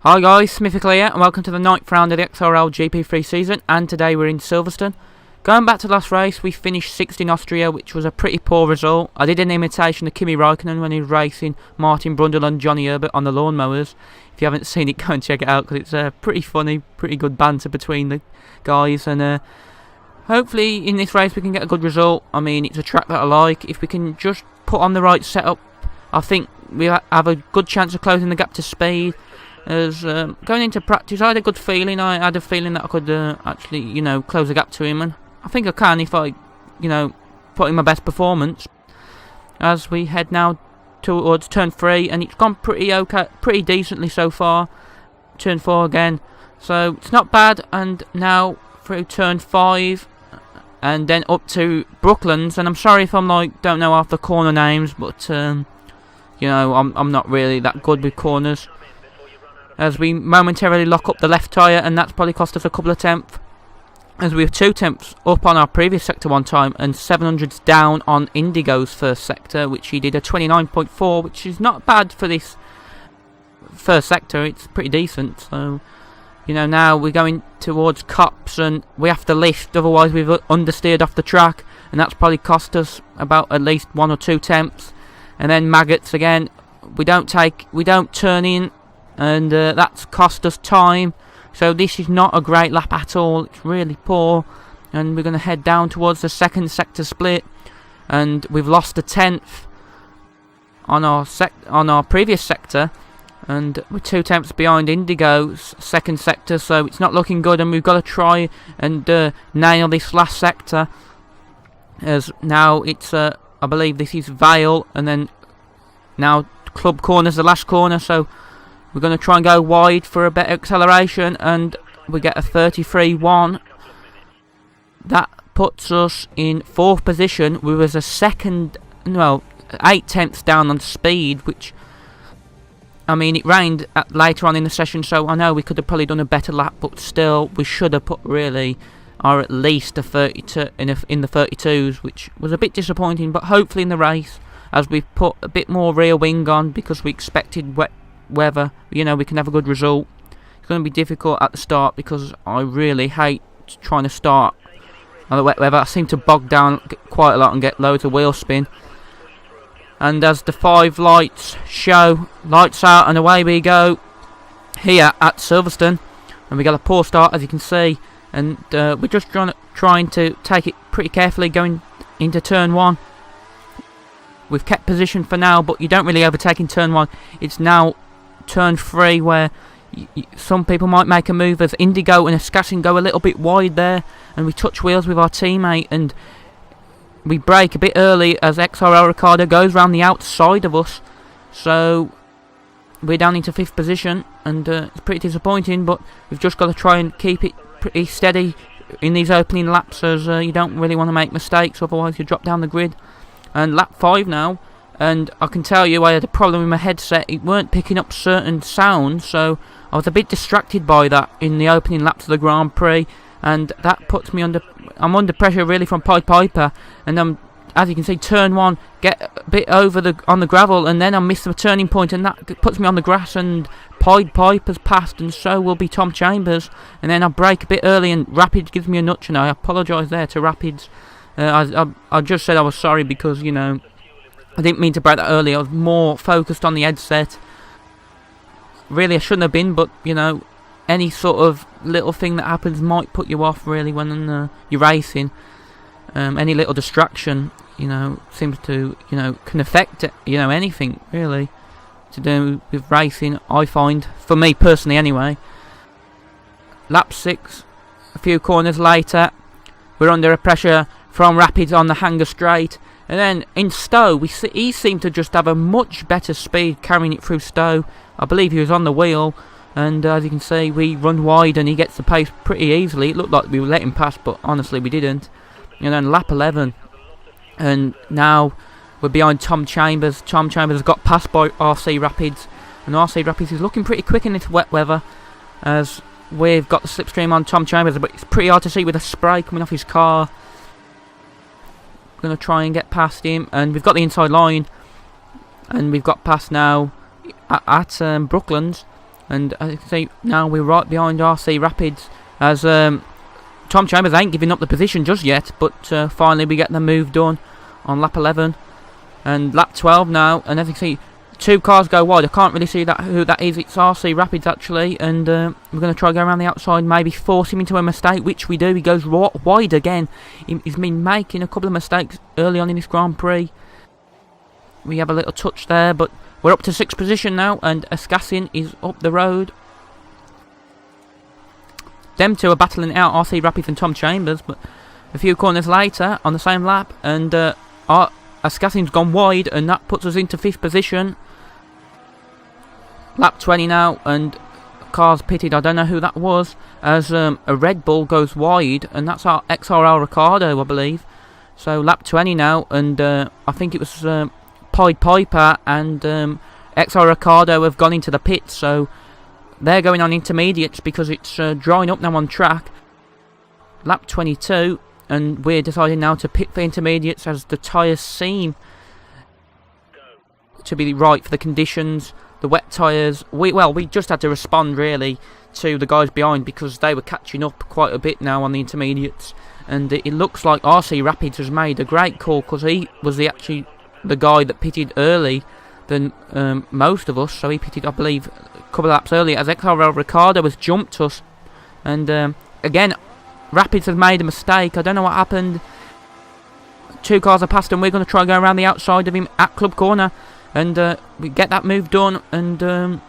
Hi guys, Smithical here, and welcome to the 9th round of the XRL GP3 season, and today we're in Silverstone. Going back to the last race, we finished 6th in Austria, which was a pretty poor result. I did an imitation of Kimi Räikkönen when he was racing Martin Brundle and Johnny Herbert on the lawnmowers. If you haven't seen it, go and check it out, because it's pretty funny, pretty good banter between the guys, and hopefully in this race we can get a good result. I mean, it's a track that I like. If we can just put on the right setup, I think we have a good chance of closing the gap to speed. As going into practice, I had a good feeling. I had a feeling that I could actually, close the gap to him, and I think I can if I, put in my best performance. As we head now towards turn 3, and it's gone pretty okay, pretty decently so far. Turn 4 again, so it's not bad. And now through turn 5, and then up to Brooklands. And I'm sorry if I'm don't know half the corner names, but I'm not really that good with corners. As we momentarily lock up the left tyre, and that's probably cost us a couple of tenths. As we have 2 tenths up on our previous sector one time, and 700s down on Indigo's first sector, which he did a 29.4, which is not bad for this first sector. It's pretty decent. So, now we're going towards Cops, and we have to lift, otherwise we've understeered off the track, and that's probably cost us about at least 1 or 2 tenths. And then Maggots again, we don't turn in, and that's cost us time. So this is not a great lap at all. It's really poor, and we're going to head down towards the second sector split, and we've lost a tenth on our previous sector, and we're 2 tenths behind Indigo's second sector, so it's not looking good, and we've got to try and nail this last sector. As now it's I believe this is Vale, and then now Club Corner's the last corner, so we're going to try and go wide for a better acceleration, and we get a 33.1. That puts us in 4th position. We was 8 tenths down on speed, which, I mean, it rained later on in the session, so I know we could have probably done a better lap, but still, we should have put really, or at least a 32 in the 32s, which was a bit disappointing. But hopefully in the race, as we put a bit more rear wing on, because we expected wet weather, we can have a good result. It's going to be difficult at the start, because I really hate trying to start on the wet weather. I seem to bog down quite a lot and get loads of wheel spin. And as the 5 lights show, lights out, and away we go here at Silverstone. And we got a poor start, as you can see, and we're just trying to take it pretty carefully going into turn 1. We've kept position for now, but you don't really overtake in turn 1. It's now turn 3 where some people might make a move, as Indigo and Escassin go a little bit wide there, and we touch wheels with our teammate, and we brake a bit early as XRL Ricardo goes round the outside of us. So we're down into 5th position, and it's pretty disappointing, but we've just got to try and keep it pretty steady in these opening laps, as you don't really want to make mistakes, otherwise you drop down the grid. And lap 5 now, and I can tell you I had a problem with my headset. It weren't picking up certain sounds, so I was a bit distracted by that in the opening laps of the Grand Prix, and that puts me I'm under pressure really from Pied Piper, and as you can see, turn 1, get a bit over on the gravel, and then I miss the turning point, and that puts me on the grass, and Pied Piper's passed, and so will be Tom Chambers, and then I brake a bit early, and Rapids gives me a nudge, and I apologise there to Rapids. I just said I was sorry, because, I didn't mean to break that early. I was more focused on the headset. Really, I shouldn't have been, but, any sort of little thing that happens might put you off, really, when you're racing. Any little distraction, seems to, can affect, anything, really, to do with racing, I find, for me personally anyway. Lap 6, a few corners later, we're under a pressure from Rapids on the hanger straight, and then in Stowe he seemed to just have a much better speed carrying it through Stowe. I believe he was on the wheel, and as you can see, we run wide and he gets the pace pretty easily. It looked like we were letting him pass, but honestly we didn't. And then lap 11, and now we're behind Tom Chambers. Tom Chambers has got passed by RC Rapids, and RC Rapids is looking pretty quick in this wet weather, as we've got the slipstream on Tom Chambers, but it's pretty hard to see with the spray coming off his car. We're going to try and get past him, and we've got the inside line, and we've got past now at Brooklands, And as you can see, now we're right behind RC Rapids, as Tom Chambers ain't giving up the position just yet, but finally we get the move done on lap 11 and lap 12 now. And as you can see, 2 cars go wide. I can't really see who that is. It's RC Rapids actually, and we're going to try to go around the outside, maybe force him into a mistake, which we do. He goes wide again. He's been making a couple of mistakes early on in this Grand Prix. We have a little touch there, but we're up to 6th position now, and Ascassian is up the road. Them two are battling it out, RC Rapids and Tom Chambers, but a few corners later on the same lap, and Ascassian's gone wide, and that puts us into 5th position. Lap 20 now, and cars pitted. I don't know who that was, as a Red Bull goes wide, and that's our XRL Ricardo, I believe. So lap 20 now, and I think it was Pied Piper and XR Ricardo have gone into the pits, so they're going on intermediates because it's drying up now on track. Lap 22, and we're deciding now to pit for intermediates as the tyres seem to be right for the conditions. The wet tyres, we just had to respond really to the guys behind because they were catching up quite a bit now on the intermediates, and it looks like RC Rapids has made a great call because he was actually the guy that pitted early than most of us, so he pitted, I believe, a couple of laps earlier, as XRL Ricardo has jumped us. And again, Rapids have made a mistake. I don't know what happened. 2 cars are past, and we're going to try and go around the outside of him at Club Corner, and we get that move done, and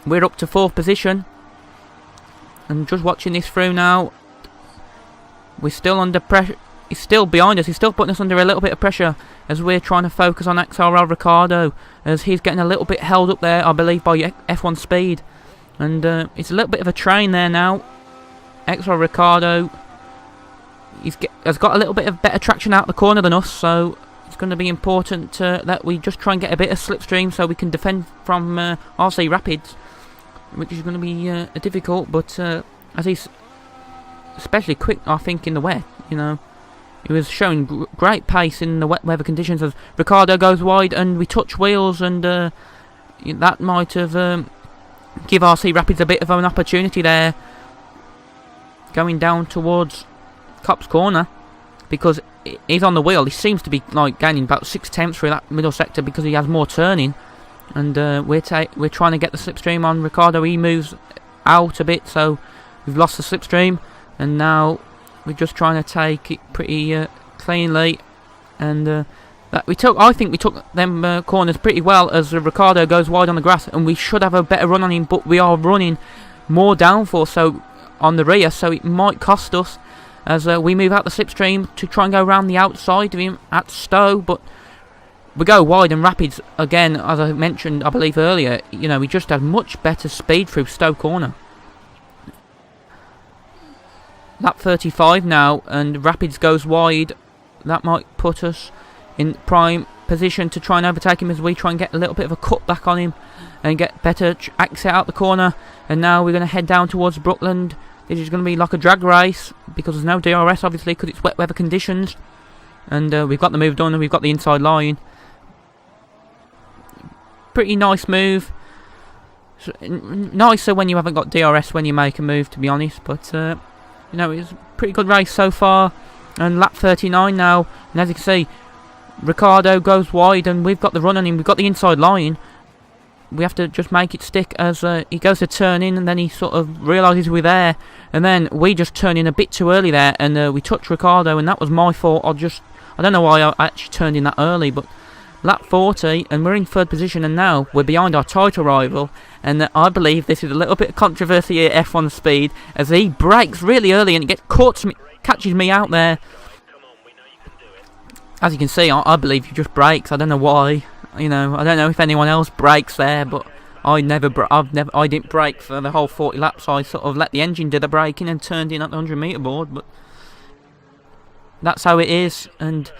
we're up to 4th position. And just watching this through now, we're still under pressure. He's still behind us. He's still putting us under a little bit of pressure as we're trying to focus on XRL Ricardo, as he's getting a little bit held up there, I believe, by F1 Speed. And it's a little bit of a train there now. XRL Ricardo has got a little bit of better traction out the corner than us, so it's going to be important that we just try and get a bit of slipstream so we can defend from RC Rapids, which is going to be difficult, but as he's especially quick, I think, in the wet, you know. He was showing great pace in the wet weather conditions as Ricardo goes wide, and we touch wheels, and that might have give RC Rapids a bit of an opportunity there going down towards Copse Corner, because he's on the wheel. He seems to be like gaining about 6/10 through that middle sector because he has more turning, and we're trying to get the slipstream on Ricardo. He moves out a bit, so we've lost the slipstream, and now we're just trying to take it pretty cleanly, and I think we took them corners pretty well as Ricardo goes wide on the grass, and we should have a better run on him, but we are running more downforce so on the rear, so it might cost us as we move out the slipstream to try and go around the outside of him at Stowe, but we go wide, and Rapids again, as I mentioned I believe earlier, you know, we just had much better speed through Stowe Corner. Lap 35 now, and Rapids goes wide. That might put us in prime position to try and overtake him as we try and get a little bit of a cut back on him and get better exit out the corner. And now we're going to head down towards Brookland. This is going to be like a drag race because there's no DRS obviously because it's wet weather conditions. And we've got the move done, and we've got the inside line. Pretty nice move. Nicer when you haven't got DRS when you make a move, to be honest, but you know, it's a pretty good race so far. And lap 39 now, and as you can see, Ricardo goes wide, and we've got the run on him. We've got the inside line. We have to just make it stick as he goes to turn in, and then he sort of realises we're there, and then we just turn in a bit too early there, and we touch Ricardo, and that was my fault. I don't know why I actually turned in that early, but lap 40, and we're in 3rd position, and now we're behind our title rival, and I believe this is a little bit of controversy here, F1 Speed, as he brakes really early, and it catches me out there. As you can see, I believe he just brakes. I don't know why, you know, I don't know if anyone else brakes there, but I didn't brake for the whole 40 laps. I sort of let the engine do the braking and turned in at the 100 metre board, but that's how it is, and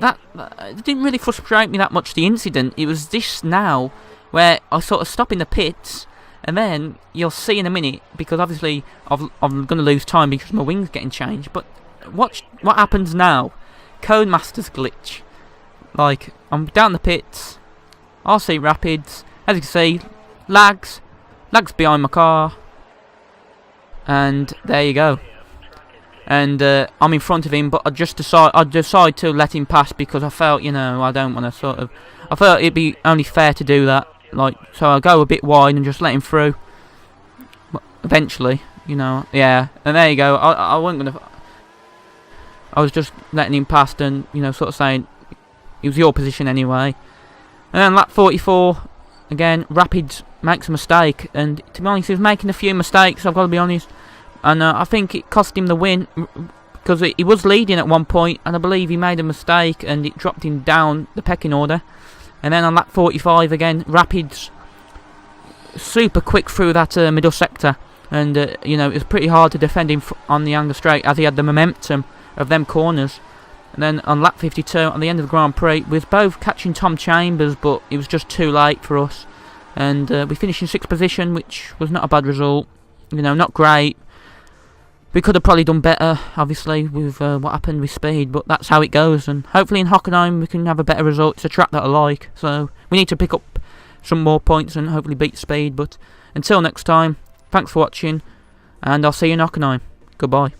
that it didn't really frustrate me that much, the incident. It was this now where I sort of stop in the pits, and then you'll see in a minute, because obviously I'm going to lose time because my wing's getting changed, but watch what happens now. Codemaster's glitch. Like, I'm down the pits, RC Rapids, as you can see, lags, lags behind my car, and there you go. And I'm in front of him, but I decided to let him pass because I felt, you know, I don't want to I felt it'd be only fair to do that, like, so I'll go a bit wide and just let him through. Eventually, you know, yeah, and there you go. I wasn't gonna. I was just letting him past and, you know, sort of saying it was your position anyway. And then lap 44, again, Rapids makes a mistake, and to be honest, he was making a few mistakes, I've got to be honest. And I think it cost him the win, because he was leading at one point, and I believe he made a mistake, and it dropped him down the pecking order. And then on lap 45 again, Rapids super quick through that middle sector, and you know, it was pretty hard to defend him on the Angus straight, as he had the momentum of them corners. And then on lap 52, on the end of the Grand Prix, we was both catching Tom Chambers, but it was just too late for us. And we finished in 6th position, which was not a bad result. You know, not great. We could have probably done better, obviously, with what happened with speed, but that's how it goes. And hopefully in Hockenheim we can have a better result. It's a track that I like, so we need to pick up some more points and hopefully beat speed. But until next time, thanks for watching, and I'll see you in Hockenheim. Goodbye.